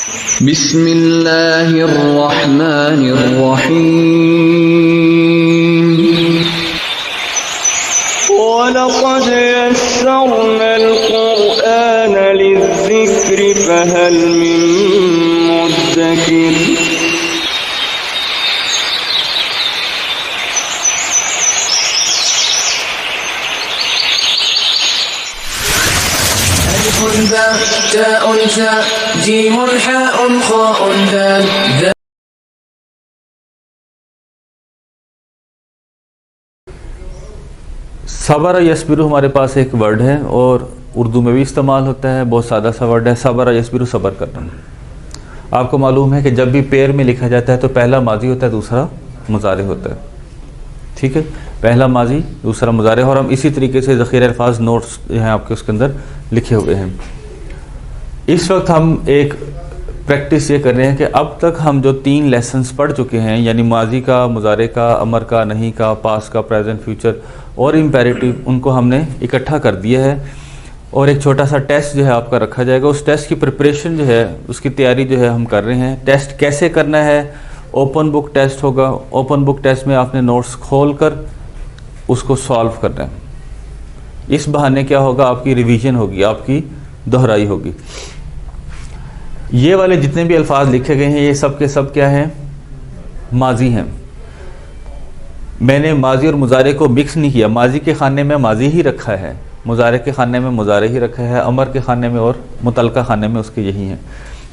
बिस्मिल्लाहिर्रहमानिर्रहीम। वलक़द यस्सरनल क़ुरआन लिज़्ज़िक्रि फ़हल मिन मुद्दकिर। सबर यस्बिरु हमारे पास एक वर्ड है और उर्दू में भी इस्तेमाल होता है, बहुत सादा सा वर्ड है। सबर यस्बिरु, सबर करना। आपको मालूम है कि जब भी पेयर में लिखा जाता है तो पहला माजी होता है, दूसरा मुजारे होता है। ठीक है, पहला माजी दूसरा मुजारे, और हम इसी तरीके से ज़ख़ीरा अल्फाज नोट्स हैं आपके उसके अंदर लिखे हुए हैं। इस वक्त हम एक प्रैक्टिस ये कर रहे हैं कि अब तक हम जो 3 लेसन्स पढ़ चुके हैं, यानी माजी का, मुजारे का, अमर का, नहीं का, पास का, प्रेजेंट, फ्यूचर और इम्पेरेटिव, उनको हमने इकट्ठा कर दिया है और एक छोटा सा टेस्ट जो है आपका रखा जाएगा। उस टेस्ट की प्रिपरेशन जो है, उसकी तैयारी जो है हम कर रहे हैं। टेस्ट कैसे करना है? ओपन बुक टेस्ट होगा। ओपन बुक टेस्ट में आपने नोट्स खोल कर उसको सॉल्व करना है। इस बहाने क्या होगा, आपकी रिवीजन होगी, आपकी दोहराई होगी। ये वाले जितने भी अल्फाज लिखे गए हैं ये सब के सब क्या हैं? माजी हैं। मैंने माजी और मुजारे को मिक्स नहीं किया। माजी के खाने में माजी ही रखा है, मुजारे के खाने में मुजारे ही रखा है, अमर के खाने में और मुतलका खाने में उसके यही हैं।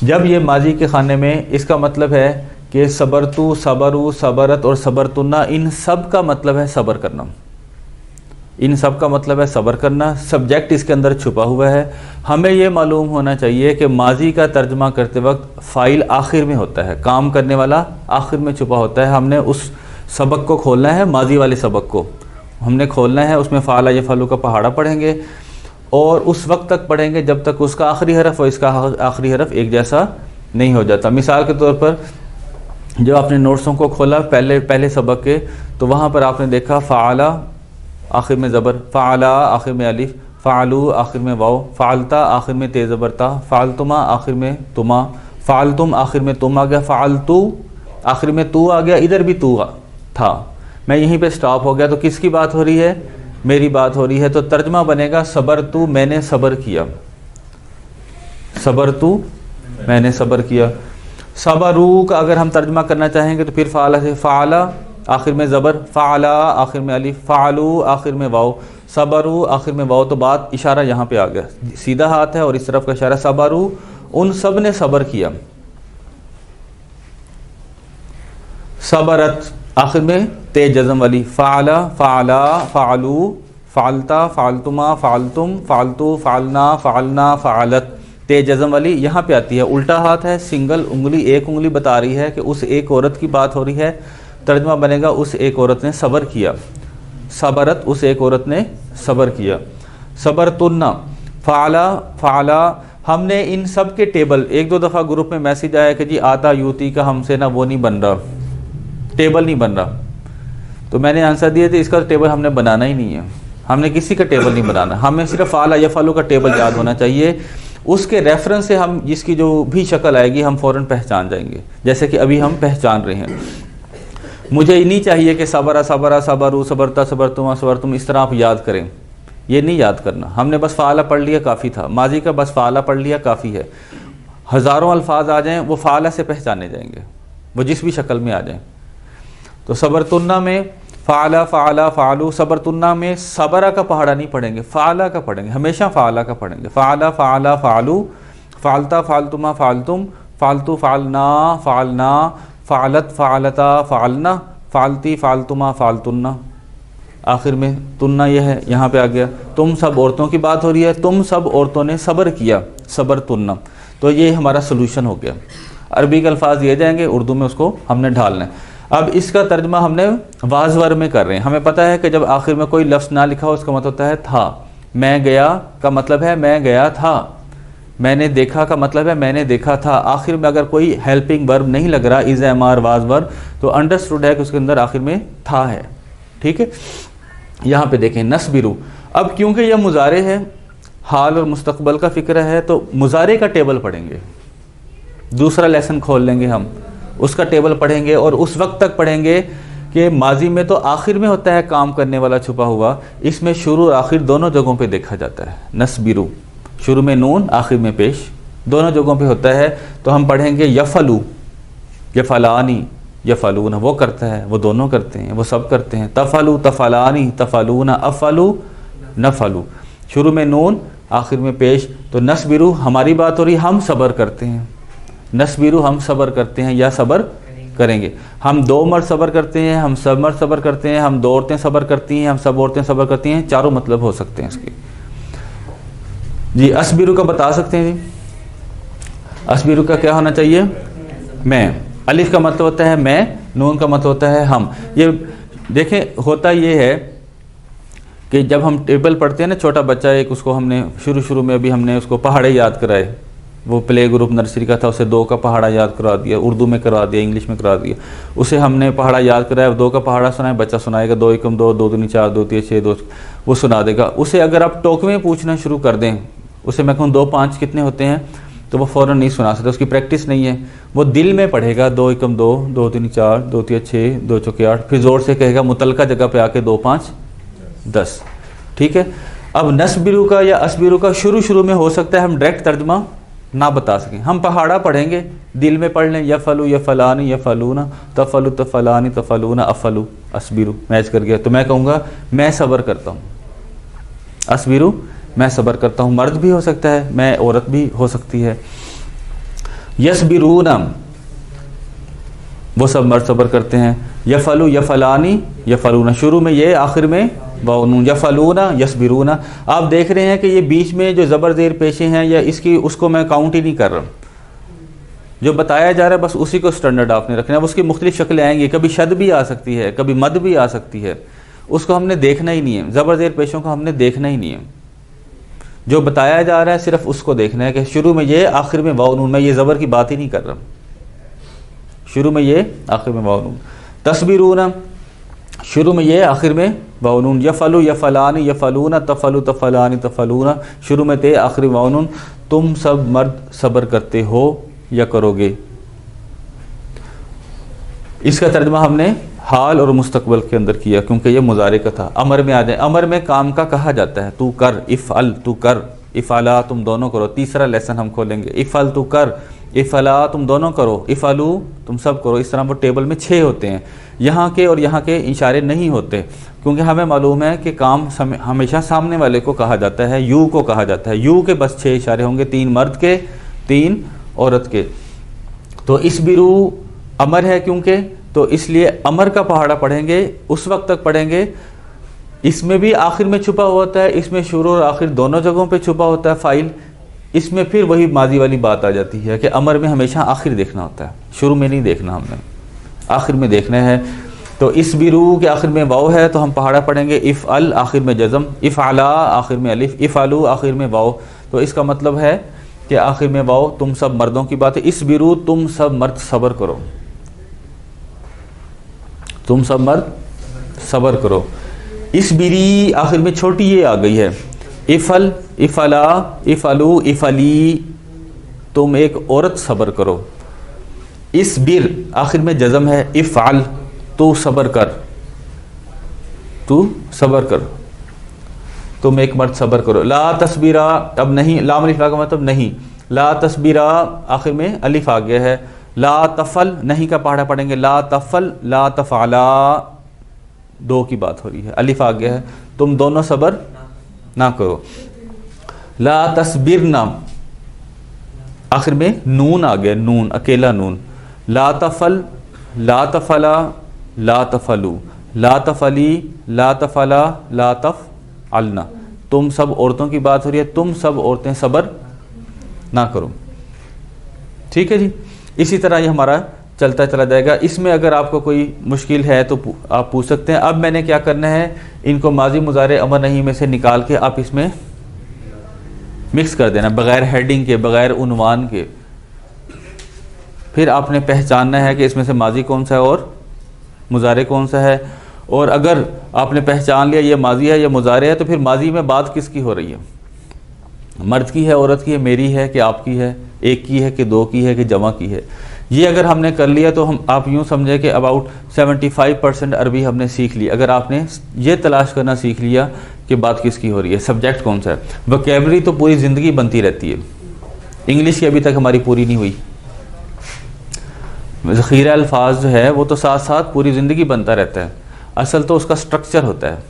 जब ये माजी के खाने में, इसका मतलब है कि सबरतु, सबरू, सबरत और सबरतुन्ना, इन सब का मतलब है सबर करना। इन सब का मतलब है सबर करना। सब्जेक्ट इसके अंदर छुपा हुआ है। हमें यह मालूम होना चाहिए कि माजी का तर्जमा करते वक्त फ़ाइल आखिर में होता है, काम करने वाला आखिर में छुपा होता है। हमने उस सबक को खोलना है, माजी वाले सबक को हमने खोलना है। उसमें फ़ाला यफ़अलु का पहाड़ा पढ़ेंगे और उस वक्त तक पढ़ेंगे जब तक उसका आखिरी हरफ और इसका आखिरी हरफ एक जैसा नहीं हो जाता। मिसाल के तौर पर जब आपने नोट्सों को खोला पहले सबक के, तो वहाँ पर आपने देखा फ़ाला आखिर में ज़बर, फ़ाला आखिर में अलिफ, फ़ालू आखिर में वाव, फ़ालता आखिर में ते ज़बर ता, फ़ालतुमा आखिर में तुमा, फ़ालतुम आखिर में तुम आ गया, फ़ालतू आखिर में तू आ गया, इधर भी तू था। मैं यहीं पे स्टॉप हो गया। तो किसकी बात हो रही है? मेरी बात हो रही है। तो तर्जमा बनेगा सबर तू, मैंने सबर किया। सबर तू, मैंने सबर किया। सबरू का अगर हम तर्जमा करना चाहेंगे तो फिर फ़ाला से फ़ाला आखिर में ज़बर, फ़ाला आखिर में अलिफ, फ़ालू आखिर में वाव, सबरू आखिर में वाव। तो बात इशारा यहाँ पे आ गया, सीधा हाथ है और इस तरफ का इशारा। सबरू, उन सब ने सबर किया। सबरत आखिर में ते जज़म वाली, फ़ाला, फ़ाला, फ़ालू, फ़ालता, फ़ालतुमा, फ़ालतुम, फ़ालतू, फ़ालना, फ़ालना, फ़ालत, ते जज़म वाली यहाँ पे आती है। उल्टा हाथ है, सिंगल उंगली, एक उंगली बता रही है कि उस एक औरत की बात हो रही है। तर्जमा बनेगा उस एक औरत ने सबर किया। सबरत, उस एक औरत ने सबर किया। सबरतुन्ना, फ़ाला, फ़ाला। हमने इन सब के टेबल, 1-2 दफ़ा ग्रुप में मैसेज आया कि जी आता यूती का हमसे ना वो नहीं बन रहा, टेबल नहीं बन रहा। तो मैंने आंसर दिया था इसका टेबल हमने बनाना ही नहीं है। हमने किसी का टेबल नहीं बनाना, हमें सिर्फ फ़ाला यफ़अलु का टेबल याद होना चाहिए। उसके रेफरेंस से हम जिसकी जो भी शक्ल आएगी हम फ़ौरन पहचान जाएंगे, जैसे कि अभी हम पहचान रहे हैं। मुझे ये नहीं चाहिए कि सबरा सबरा सबरू सबरता सबरतुमा सबरतुम इस तरह आप याद करें, ये नहीं याद करना। हमने बस फ़ाला पढ़ लिया काफ़ी था, माजी का बस फ़ाला पढ़ लिया काफ़ी है। हज़ारों अल्फाज आ जाएं वो फ़ाला से पहचाने जाएंगे, वो जिस भी शक्ल में आ जाएं। तो सबरतुन्ना में फ़ाला, फ़ाला, फ़ालू। सबरतुन्ना में सबरा का पहाड़ा नहीं पढ़ेंगे, फ़ाला का पढ़ेंगे, हमेशा फ़ाला का पढ़ेंगे। फ़ाला, फ़ाला, फ़ालू, फ़ालता, फ़ालतुमा, फ़ालतुम, फ़ालतू, फ़ालना, फ़ालना, फ़ालत, फ़ालता, फ़ालना, फ़ालती, फ़ालतुमा, फ़ालतुन्ना। आखिर में तुन्ना यह है, यहाँ पे आ गया। तुम सब औरतों की बात हो रही है, तुम सब औरतों ने सब्र किया, सबर तुन्ना। तो ये हमारा सोल्यूशन हो गया। अरबी के अल्फाज दिए जाएंगे, उर्दू में उसको हमने ढालना है। अब इसका तर्जमा हमने वाज़वर में कर रहे हैं। हमें पता है कि जब आखिर में कोई लफ्ज़ ना लिखा हो उसका मतलब होता है था। मैं गया का मतलब है मैं गया था। मैंने देखा का मतलब है मैंने देखा था। आखिर में अगर कोई हेल्पिंग वर्ब नहीं लग रहा, is, am, are, was, verb, तो अंडरस्टूड है कि उसके अंदर आखिर में था है। ठीक है, यहाँ पे देखें नस्बिरु। अब क्योंकि यह मुजारे है, हाल और मुस्तकबल का फ़िक्र है, तो मुजारे का टेबल पढ़ेंगे। दूसरा लेसन खोल लेंगे हम, उसका टेबल पढ़ेंगे और उस वक्त तक पढ़ेंगे कि माजी में तो आखिर में होता है काम करने वाला छुपा हुआ, इसमें शुरू और आखिर दोनों जगहों पे देखा जाता है। नस्बिरू, शुरू में नून आखिर में पेश, दोनों जगहों पे होता है। तो हम पढ़ेंगे यफलू, यफलानी, यफलून, वो करता है, वो दोनों करते हैं, वो सब करते हैं। तफलू, तफलानी, तफलूना, अफलू, नफलू, शुरू में नून आखिर में पेश। तो नस्बिरू हमारी बात हो रही, हम सब्र करते हैं। नस्बिरू हम सब्र करते हैं या सब्र करेंगे। हम 2 मर्द सब्र करते हैं, हम सब मर्द सब्र करते हैं, हम 2 औरतें सब्र करती हैं, हम सब औरतें सब्र करती हैं। चारों मतलब हो सकते हैं इसके। जी अस्बिरू का बता सकते हैं जी, अस्बिरू का क्या होना चाहिए? मैं। अलिफ का मतलब होता है मैं, नून का मतलब होता है हम। ये देखें होता ये है कि जब हम टेबल पढ़ते हैं ना, छोटा बच्चा एक, उसको हमने शुरू में अभी हमने उसको पहाड़े याद कराए, वो प्ले ग्रुप नर्सरी का था, उसे 2 का पहाड़ा याद करा दिया, उर्दू में करा दिया, इंग्लिश में करा दिया। उसे हमने पहाड़ा याद कराया, 2 का पहाड़ा सुनाया, बच्चा सुनाएगा 2 एकम 2, 2 दूनी 4, 2 3 6, 2, वो सुना देगा। उसे अगर आप टोकवे में पूछना शुरू कर दें, उसे मैं कहूँ 2 5 कितने होते हैं, तो वो फ़ौरन नहीं सुना सकता, उसकी प्रैक्टिस नहीं है। वो दिल में पढ़ेगा 2 एकम 2, 2 दूनी 4, 2 3 6, 2 चौके 8, फिर ज़ोर से कहेगा मुतलका जगह पे आके 2 5 10। ठीक है। अब नस्बिरू का या अस्बिरू का शुरू में हो सकता है हम डायरेक्ट तर्जमा ना बता सकें, हम पहाड़ा पढ़ेंगे, दिल में पढ़ लें, यफलू यफलानी यफलूना, तफलू तफलानी तफलूना, अफलू अस्बिरू, मैच कर गया। तो मैं कहूँगा मैं सब्र करता हूँ, अस्बिरू मैं सब्र करता हूँ। मर्द भी हो सकता है, मैं औरत भी हो सकती है। यस्बिरूना, वो सब मर्द सब्र करते हैं। यफलू यफलानी यफलूना, शुरू में ये आखिर में वाउन, यफलूना यस्बिरूना। आप देख रहे हैं कि ये बीच में जो ज़बर ज़ेर पेशे हैं या इसकी, उसको मैं काउंट ही नहीं कर रहा, जो बताया जा रहा है बस उसी को स्टैंडर्ड आपने रखना है। उसकी मुख्तलिफ शक्लें आएंगी, कभी शद भी आ सकती है, कभी मद भी आ सकती है, उसको हमने देखना ही नहीं है। ज़बर ज़ेर पेशों को हमने देखना ही नहीं है, जो बताया जा रहा है सिर्फ उसको देखना है कि शुरू में ये आखिर में वाउन। मैं ये ज़बर की बात ही नहीं कर रहा, शुरू में ये आखिर में वाउन। तस्बीरूना, शुरू में ये आखिर में वाउन। यफलू यफलानी यफलूना, तफलू तफलानी तफलूना, शुरू में ते आखिर वाउन। तुम सब मर्द सब्र करते हो या करोगे। इसका तर्जुमा हमने हाल और मुस्तकबल के अंदर किया क्योंकि ये मुजारे का था। अमर में आ जाए, अमर में काम का कहा जाता है, तू कर, इफ़अल तू कर, इफ़अला तुम दोनों करो। तीसरा लेसन हम खोलेंगे, इफ़अल तू कर, इफ़अला तुम दोनों करो, इफ़अलू तुम सब करो। इस तरह वो टेबल में 6 होते हैं। यहाँ के और यहाँ के इशारे नहीं होते क्योंकि हमें मालूम है कि काम हमेशा सामने वाले को कहा जाता है, यू को कहा जाता है। यू के बस 6 इशारे होंगे, 3 मर्द के 3 औरत के। तो इस बिरू अमर है क्योंकि, तो इसलिए अमर का पहाड़ा पढ़ेंगे, उस वक्त तक पढ़ेंगे। इसमें भी आखिर में छुपा होता है, इसमें शुरू और आखिर दोनों जगहों पे छुपा होता है फ़ाइल। इसमें फिर वही माजी वाली बात आ जाती है कि अमर में हमेशा आखिर देखना होता है, शुरू में नहीं देखना, हमने आखिर में देखना है। तो इस बिरू के आखिर में वाव है तो हम पहाड़ा पढ़ेंगे, इफ़अल आखिर में जज़म, इफ़अला आखिर में अलिफ, इफ़अलू आखिर में वाव। तो इसका मतलब है कि आखिर में वाव, तुम सब मर्दों की बात है। इस बिरू तुम सब मर्द सब्र करो, तुम सब मर्द सब्र करो। इस बिरी आखिर में छोटी ये आ गई है, इफ़ल इफ़ला इफ़लू इफ़ली, तुम एक औरत सब्र करो। इस बिर आखिर में जज़म है, इफ़अल तू सब्र कर, तू सब्र कर, तुम एक मर्द सब्र करो। ला तस्बीरा, अब नहीं, लाम अलिफ ला का मतलब नहीं, ला तस्बीरा आखिर में अलिफ आ गया है। ला तफल, नहीं का पहाड़ा पढ़ेंगे, ला तफल ला तफाला, 2 की बात हो रही है, अलिफ आ गया है, तुम दोनों सब्र ना करो। ला तस्बिरना आखिर में नून आ गया, नून अकेला नून। ला तफल ला तफला ला तफलू, ला तफली ला तफला ला तफअलना, तुम सब औरतों की बात हो रही है, तुम सब औरतें सब्र ना करो। ठीक है जी, इसी तरह ये हमारा चलता चला जाएगा। इसमें अगर आपको कोई मुश्किल है तो आप पूछ सकते हैं। अब मैंने क्या करना है, इनको माजी मुजारे अमर नहीं में से निकाल के आप इसमें मिक्स कर देना, बग़ैर हेडिंग के, बग़ैर उन्वान के। फिर आपने पहचानना है कि इसमें से माजी कौन सा है और मुजारे कौन सा है। और अगर आपने पहचान लिया ये माजी है, ये मुजारे है, तो फिर माजी में बात किसकी हो रही है, मर्द की है, औरत की है, मेरी है कि आपकी है, एक की है कि दो की है कि जमा की है। ये अगर हमने कर लिया तो हम आप यूँ समझे कि अबाउट 75% अरबी हमने सीख ली। अगर आपने ये तलाश करना सीख लिया कि बात किसकी हो रही है, सब्जेक्ट कौन सा है। वोकैबुलरी तो पूरी ज़िंदगी बनती रहती है, इंग्लिश की अभी तक हमारी पूरी नहीं हुई। ज़ख़ीरा अल्फाज जो है वो तो साथ साथ पूरी ज़िंदगी बनता रहता है, असल तो उसका स्ट्रक्चर होता है,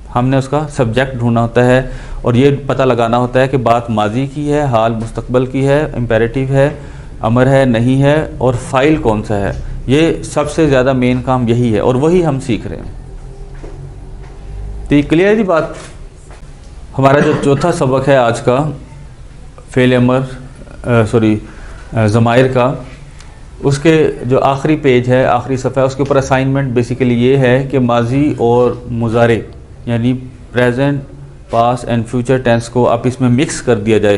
हमने उसका सब्जेक्ट ढूंढना होता है और ये पता लगाना होता है कि बात माजी की है, हाल मुस्तकबल की है, इम्पेरेटिव है, अमर है, नहीं है, और फ़ाइल कौन सा है। ये सबसे ज़्यादा मेन काम यही है और वही हम सीख रहे हैं। तो ये क्लियर है बात। हमारा जो चौथा सबक है आज का फ़ेल अमर ज़माइर का, उसके जो आखिरी पेज है, आखिरी सफ़ा है, उसके ऊपर असाइनमेंट बेसिकली ये है कि माजी और मुज़ारे यानी present, past and future tense को आप इसमें मिक्स कर दिया जाए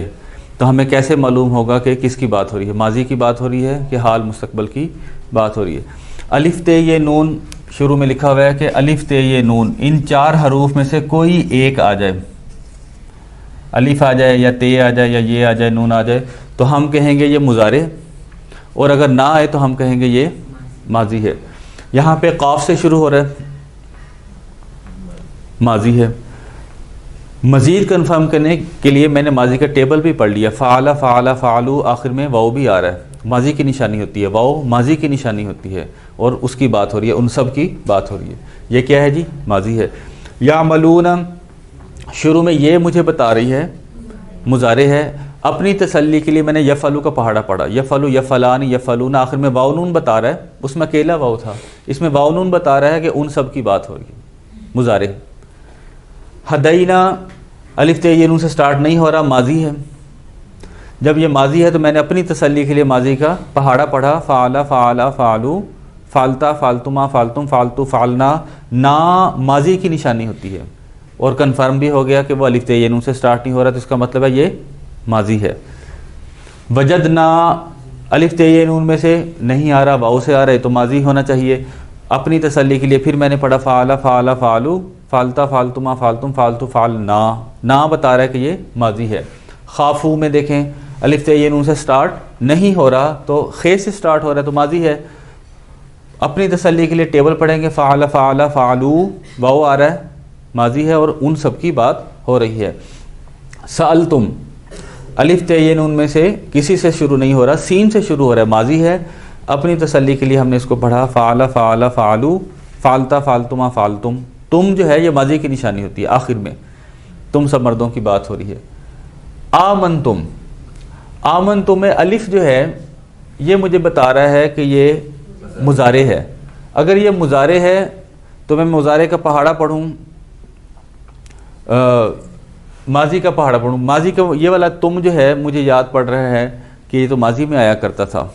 तो हमें कैसे मालूम होगा कि किसकी बात हो रही है, माजी की बात हो रही है कि हाल मुस्तकबल की बात हो रही है। अलिफ ते ये नून, शुरू में लिखा हुआ है कि अलिफ ते ये नून, इन चार हरूफ में से कोई एक आ जाए, अलिफ आ जाए या ते आ जाए या ये आ जाए, नून आ जाए, तो हम कहेंगे ये मुज़ारे, और अगर ना आए तो हम कहेंगे ये माजी है। यहाँ पे काफ से शुरू हो रहा है, माजी है। मज़ीद कंफर्म करने के लिए मैंने माजी का टेबल भी पढ़ लिया, फ़ाला फ़ाला फ़ालू, आखिर में वाओ भी आ रहा है, माजी की निशानी होती है, वाओ माजी की निशानी होती है और उसकी बात हो रही है, उन सब की बात हो रही है। ये क्या है जी, माजी है। यामलूना, शुरू में ये मुझे बता रही है मुज़ारे है। अपनी तसल्ली के लिए मैंने यफ़लू का पहाड़ा पढ़ा, यफ़लू यफ़लानी यफ़लूना, आखिर में वाओ नून बता रहा है, उसमें अकेला वाओ था, इसमें वाओ नून बता रहा है कि उन सब की बात हो रही है, मुज़ारे। हदैना, अलिफ ते ये नून से स्टार्ट नहीं हो रहा, माजी है। जब ये माजी है तो मैंने अपनी तसल्ली के लिए माजी का पहाड़ा पढ़ा, फ़ाला फ़ाला फ़ालू, फ़ालता फ़ालतुमा फ़ालतुम फ़ालतू फ़ालना, ना माजी की निशानी होती है और कन्फर्म भी हो गया कि वो अलिफ ते ये नून से स्टार्ट नहीं हो रहा, तो इसका मतलब है ये माजी है। वजदना, अलिफ ते ये नून में से नहीं आ रहा, वाओ से आ रहा है, तो माजी होना चाहिए। अपनी तसल्ली के लिए फिर मैंने पढ़ा फ़ाला फ़ाला फ़ालू, फ़ालता फ़ालतुमा फ़ालतुम फ़ालतू फ़ालना, ना बता रहा है कि ये माजी है। खाफू में देखें, अलिफ ते ये नून से स्टार्ट नहीं हो रहा, तो खे से स्टार्ट हो रहा है, तो माजी है। अपनी तसल्ली के लिए टेबल पढ़ेंगे, फ़ाला फ़ाला फ़ालू, वाओ आ रहा है, माजी है और उन सब की बात हो रही है। सअलतुम, अलिफ ते ये नून में से किसी से शुरू नहीं हो रहा, सीन से शुरू हो रहा है, माजी है। अपनी तसल्ली के लिए हमने इसको पढ़ा, फ़ाला फ़ाला फ़ालू, फ़ालता फ़ालतुमा फ़ालतुम, तुम जो है ये माजी की निशानी होती है, आखिर में तुम सब मर्दों की बात हो रही है। आमनतुम, आमनतुम में अलिफ जो है ये मुझे बता रहा है कि ये मुज़ारे है। अगर ये मुज़ारे है तो मैं मुज़ारे का पहाड़ा पढ़ूँ, माजी का पहाड़ा पढ़ूँ। माजी का ये वाला तुम जो है मुझे याद पड़ रहा है कि ये तो माजी में आया करता था,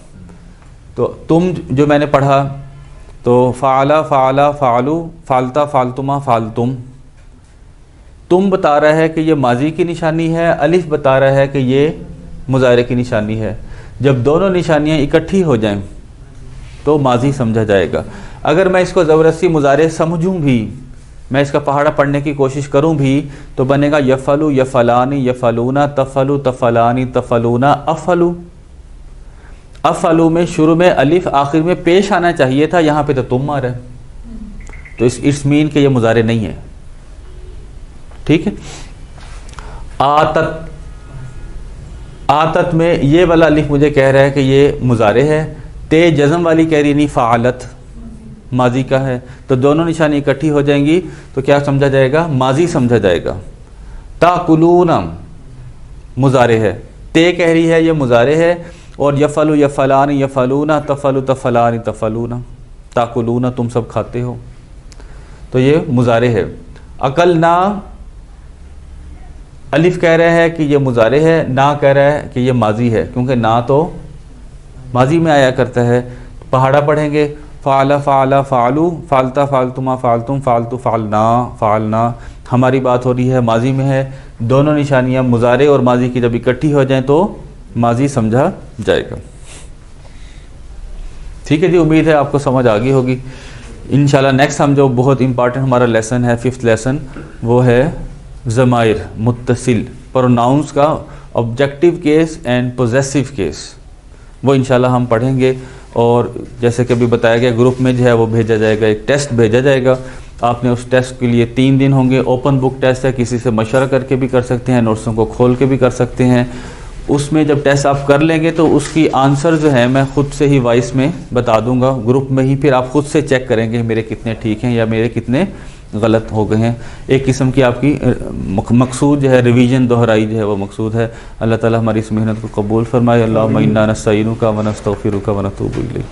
तो तुम जो मैंने पढ़ा तो फ़ाला फ़ाला फ़ालू, फ़ालता फ़ालतुमा फ़ालतुम, तुम बता रहा है कि ये माजी की निशानी है, अलिफ बता रहा है कि ये मुज़ारे की निशानी है। जब दोनों निशानियाँ इकट्ठी हो जाएं तो माजी समझा जाएगा। अगर मैं इसको ज़बरदस्ती मुज़ारे समझूँ भी, मैं इसका पहाड़ा पढ़ने की कोशिश करूँ भी, तो बनेगा यफ़लू यफ़लानी यफ़लूना, तफ़लू तफ़लानी तफ़लूना, अफ़लू। अफ़लू में शुरू में अलिफ आखिर में पेश आना चाहिए था, यहाँ पे तो तुम आ रहा है, तो इट्स मीन कि ये मुज़ारे नहीं है। ठीक है। आतत, आतत में ये वाला अलिफ मुझे कह रहा है कि ये मुज़ारे है। ते जज़म वाली कह रही नहीं, फ़ालत माजी का है, तो दोनों निशानी इकट्ठी हो जाएंगी तो क्या समझा जाएगा, माजी समझा जाएगा। ताकुलूना मुज़ारे है, ते कह रही है ये मुज़ारे है, और यफ़लू यफ़लानी यफ़लूना, तफ़लू तफ़लानी तफ़लूना, ताकुलूना तुम सब खाते हो, तो ये मुज़ारे है। अकलना, अलिफ कह रहा है कि ये मुज़ारे है, ना कह रहा है कि ये माजी है, क्योंकि ना तो माजी में आया करता है। पहाड़ा पढ़ेंगे, फ़ाला फ़ाला फ़ालू, फ़ालता फ़ालतुमा फ़ालतुम फ़ालतू फ़ालना फ़ालना, हमारी बात हो रही है, माजी में है। दोनों निशानियाँ मुज़ारे और माजी की जब इकट्ठी हो जाएं तो माजी समझा जाएगा। ठीक है जी, उम्मीद है आपको समझ आ गई होगी। इंशाल्लाह नेक्स्ट हम जो बहुत इंपॉर्टेंट हमारा लेसन है, 5th लेसन, वो है ज़माइर मुत्तसिल, प्रोनाउंस का objective case and possessive case, वो इंशाल्लाह हम पढ़ेंगे। और जैसे कि अभी बताया गया, ग्रुप में जो है वो भेजा जाएगा, एक टेस्ट भेजा जाएगा। आपने उस टेस्ट के लिए 3 दिन होंगे। ओपन बुक टेस्ट है, किसी से मशवरा करके भी कर सकते हैं, नोट्सों को खोल के भी कर सकते हैं। उसमें जब टेस्ट आप कर लेंगे तो उसकी आंसर जो है मैं खुद से ही वॉइस में बता दूंगा ग्रुप में ही, फिर आप खुद से चेक करेंगे मेरे कितने ठीक हैं या मेरे कितने गलत हो गए हैं। एक किस्म की आपकी मकसूद जो है रिवीजन, दोहराई जो है वो मकसूद है। अल्लाह ताला हमारी इस मेहनत को कबूल फरमाए। अल्लाहुम्मा इन्ना नस्तईनुका व नस्तगफिरुका व नतूबु इलैक।